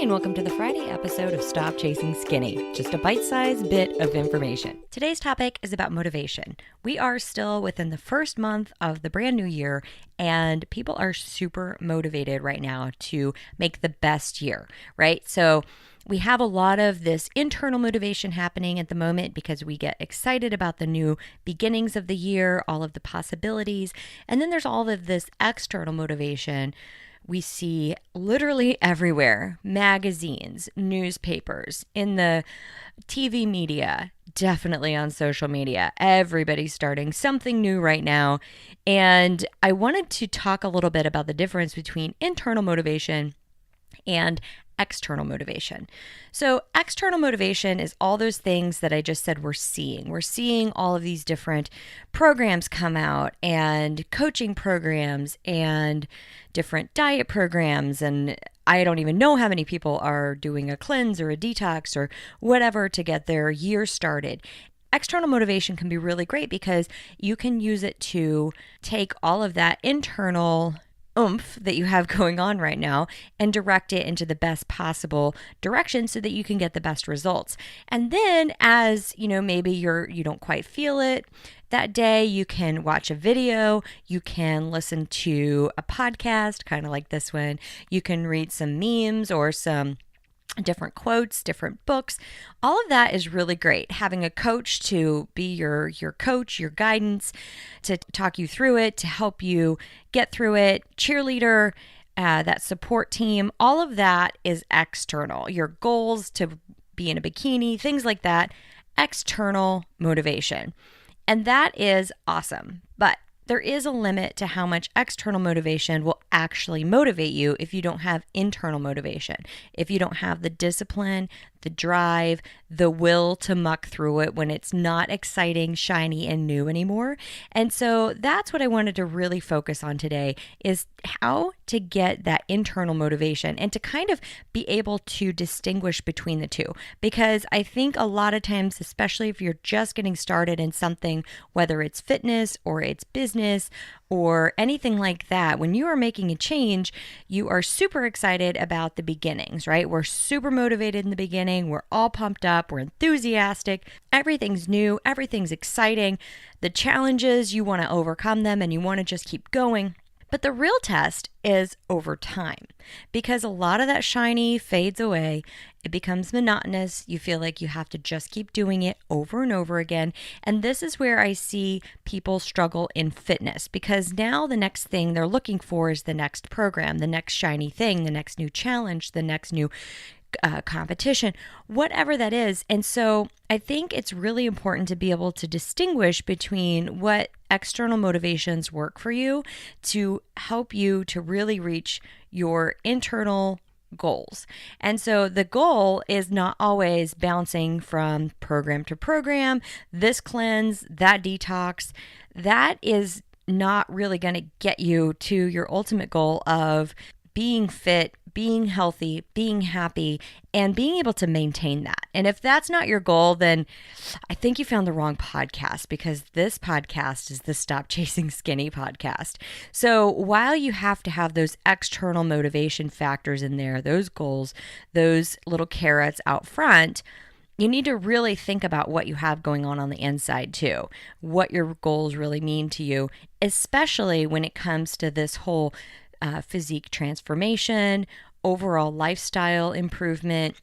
and welcome to the Friday episode of Stop Chasing Skinny, just a bite-sized bit of information. Today's topic is about motivation. We are still within the first month of the brand new year, and people are super motivated right now to make the best year, right? So we have a lot of this internal motivation happening at the moment because we get excited about the new beginnings of the year, all of the possibilities, and then there's all of this external motivation we see literally everywhere: magazines, newspapers, in the TV media, definitely on social media. Everybody's starting something new right now. And I wanted to talk a little bit about the difference between internal motivation and external motivation. So external motivation is all those things that I just said we're seeing. We're seeing all of these different programs come out, and coaching programs and different diet programs, and I don't even know how many people are doing a cleanse or a detox or whatever to get their year started. External motivation can be really great because you can use it to take all of that internal oomph that you have going on right now and direct it into the best possible direction so that you can get the best results. And then, as you know, maybe you don't quite feel it that day, you can watch a video, you can listen to a podcast kind of like this one, you can read some memes or some different quotes, different books. All of that is really great. Having a coach to be your coach, your guidance, to talk you through it, to help you get through it, cheerleader, that support team, all of that is external. Your goals to be in a bikini, things like that, external motivation. And that is awesome. But there is a limit to how much external motivation will actually motivate you if you don't have internal motivation. If you don't have the discipline, the drive, the will to muck through it when it's not exciting, shiny, and new anymore. And so that's what I wanted to really focus on today, is how to get that internal motivation and to kind of be able to distinguish between the two. Because I think a lot of times, especially if you're just getting started in something, whether it's fitness or it's business or anything like that, when you are making a change, you are super excited about the beginnings, right? We're super motivated in the beginning. We're all pumped up. We're enthusiastic. Everything's new. Everything's exciting. The challenges, you want to overcome them and you want to just keep going. But the real test is over time, because a lot of that shiny fades away. It becomes monotonous. You feel like you have to just keep doing it over and over again. And this is where I see people struggle in fitness, because now the next thing they're looking for is the next program, the next shiny thing, the next new challenge, the next new competition, whatever that is. And so I think it's really important to be able to distinguish between what external motivations work for you to help you to really reach your internal goals. And so the goal is not always bouncing from program to program, this cleanse, that detox. That is not really going to get you to your ultimate goal of being fit, being healthy, being happy, and being able to maintain that. And if that's not your goal, then I think you found the wrong podcast, because this podcast is the Stop Chasing Skinny podcast. So while you have to have those external motivation factors in there, those goals, those little carrots out front, you need to really think about what you have going on the inside too, what your goals really mean to you, especially when it comes to this whole physique transformation, overall lifestyle improvement,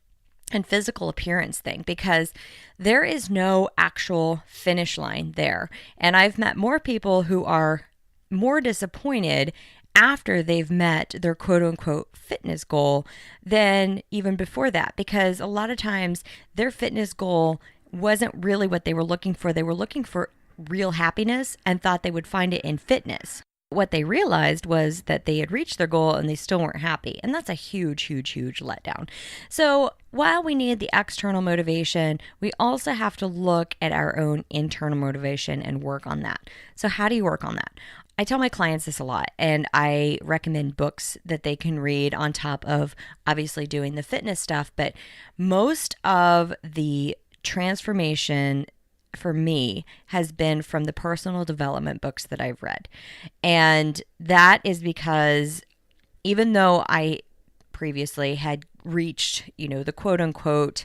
and physical appearance thing, because there is no actual finish line there. And I've met more people who are more disappointed after they've met their quote unquote fitness goal than even before that, because a lot of times their fitness goal wasn't really what they were looking for. They were looking for real happiness and thought they would find it in fitness. What they realized was that they had reached their goal and they still weren't happy. And that's a huge, huge, huge letdown. So while we need the external motivation, we also have to look at our own internal motivation and work on that. So how do you work on that? I tell my clients this a lot, and I recommend books that they can read on top of obviously doing the fitness stuff. But most of the transformation for me has been from the personal development books that I've read. And that is because even though I previously had reached, the quote unquote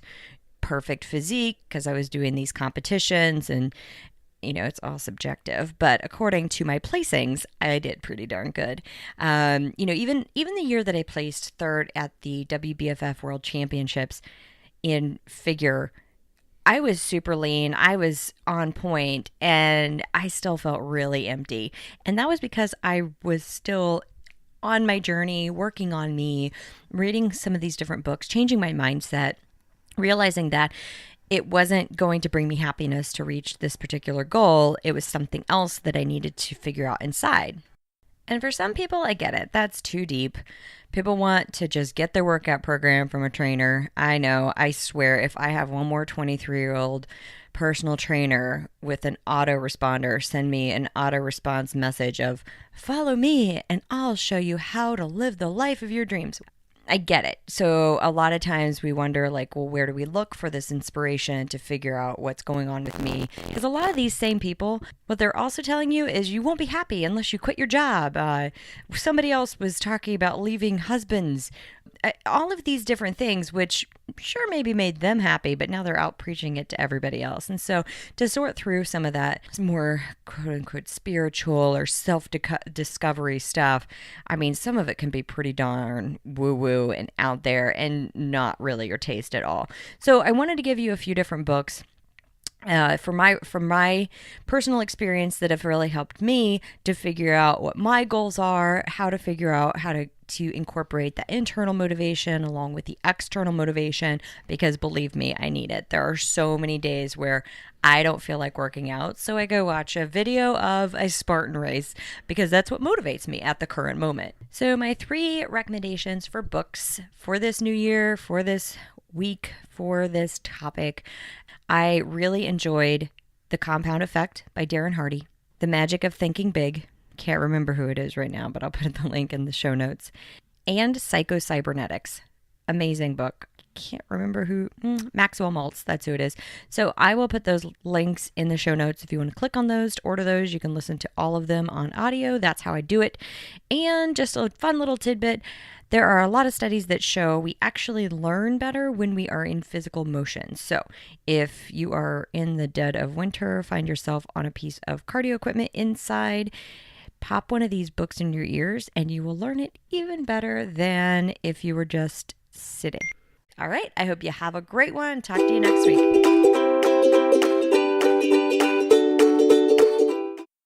perfect physique because I was doing these competitions and it's all subjective, but according to my placings, I did pretty darn good. Even the year that I placed third at the WBFF World Championships in figure, I was super lean, I was on point, and I still felt really empty. And that was because I was still on my journey, working on me, reading some of these different books, changing my mindset, realizing that it wasn't going to bring me happiness to reach this particular goal. It was something else that I needed to figure out inside. And for some people, I get it. That's too deep. People want to just get their workout program from a trainer. I know, I swear, if I have one more 23-year-old personal trainer with an autoresponder send me an auto response message of, follow me and I'll show you how to live the life of your dreams. I get it. So a lot of times we wonder well, where do we look for this inspiration to figure out what's going on with me? Because a lot of these same people, what they're also telling you is you won't be happy unless you quit your job. Somebody else was talking about leaving husbands. All of these different things, which sure maybe made them happy, but now they're out preaching it to everybody else. And so to sort through some of that more quote unquote spiritual or self-discovery stuff, I mean, some of it can be pretty darn woo-woo and out there and not really your taste at all. So I wanted to give you a few different books from my personal experience that have really helped me to figure out what my goals are, how to figure out how to incorporate the internal motivation along with the external motivation, because believe me, I need it. There are so many days where I don't feel like working out, so I go watch a video of a Spartan race because that's what motivates me at the current moment. So my 3 recommendations for books for this new year, for this week, for this topic. I really enjoyed The Compound Effect by Darren Hardy, The Magic of Thinking Big. Can't remember who it is right now, but I'll put the link in the show notes. And Psychocybernetics. Amazing book. Can't remember who. Maxwell Maltz, that's who it is. So I will put those links in the show notes. If you want to click on those, to order those, you can listen to all of them on audio. That's how I do it. And just a fun little tidbit. There are a lot of studies that show we actually learn better when we are in physical motion. So if you are in the dead of winter, find yourself on a piece of cardio equipment inside, pop one of these books in your ears and you will learn it even better than if you were just sitting. All right, I hope you have a great one. Talk to you next week.